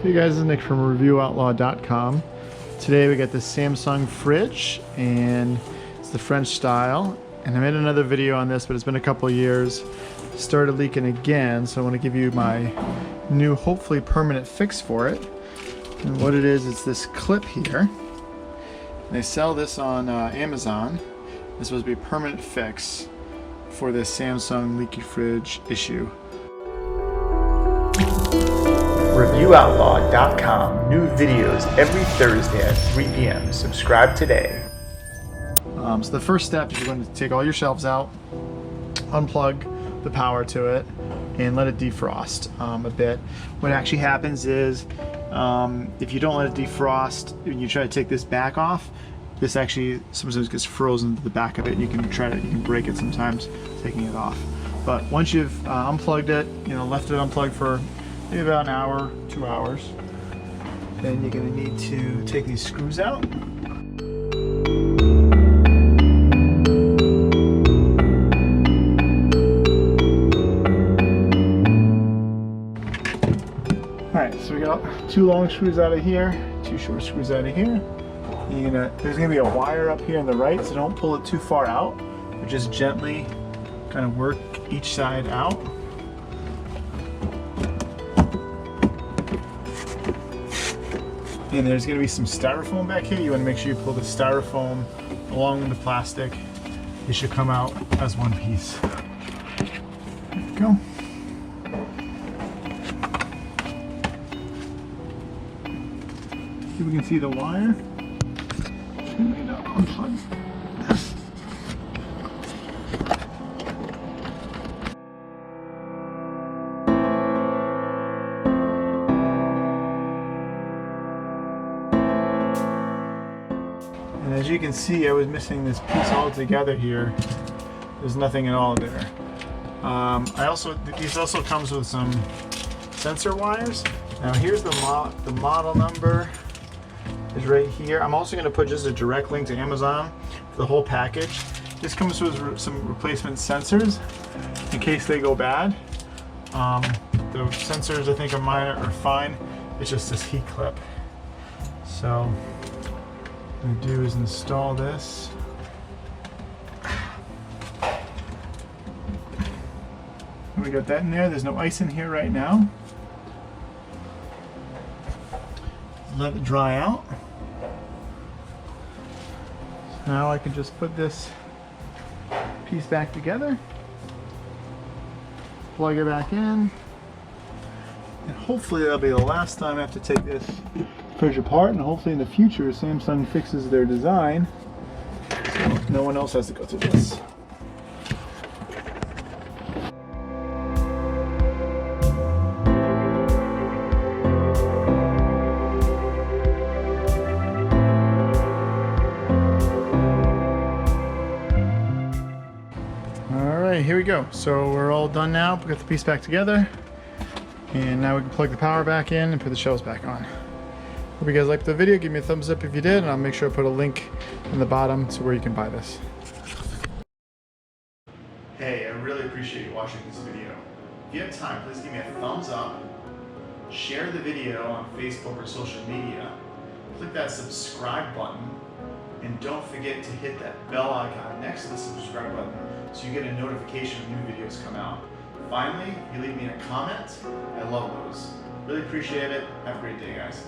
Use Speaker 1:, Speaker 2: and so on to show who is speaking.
Speaker 1: Hey guys, this is Nick from ReviewOutlaw.com. Today we got this Samsung fridge, and it's the French style. And I made another video on this, but it's been a couple years. It started leaking again, so I want to give you my new, hopefully permanent fix for it. And what it is, it's this clip here. They sell this on Amazon. This is supposed to be a permanent fix for this Samsung leaky fridge issue. ReviewOutlaw.com. New videos every Thursday at 3 p.m. Subscribe today. So the first step is you're going to take all your shelves out, unplug the power to it, and let it defrost a bit. What actually happens is if you don't let it defrost, when you try to take this back off, this actually sometimes gets frozen to the back of it. You can break it sometimes taking it off. But once you've unplugged it, left it unplugged for maybe about an hour, 2 hours, then you're going to need to take these screws out. Alright, so we got 2 long screws out of here, 2 short screws out of here. There's going to be a wire up here on the right, so don't pull it too far out, but just gently kind of work each side out. And there's going to be some styrofoam back here. You want to make sure you pull the styrofoam along with the plastic. It should come out as one piece. There we go. See if we can see the wire. Unplug. And as you can see, I was missing this piece altogether here. There's nothing at all there. These also comes with some sensor wires. Now here's the model number is right here. I'm also going to put just a direct link to Amazon for the whole package. This comes with some replacement sensors in case they go bad. The sensors I think are fine. It's just this heat clip. So what I'm going to do is install this. We got that in there. There's no ice in here right now. Let it dry out. So now I can just put this piece back together, plug it back in, and hopefully that'll be the last time I have to take this fridge apart, and hopefully in the future Samsung fixes their design so no one else has to go through this. Alright, here we go. So we're all done now. We got the piece back together, and now we can plug the power back in and put the shelves back on. Hope you guys liked the video. Give me a thumbs up if you did, and I'll make sure I put a link in the bottom to where you can buy this. Hey, I really appreciate you watching this video. If you have time, please give me a thumbs up, share the video on Facebook or social media, click that subscribe button, and don't forget to hit that bell icon next to the subscribe button so you get a notification when new videos come out. Finally, if you leave me a comment, I love those. Really appreciate it. Have a great day, guys.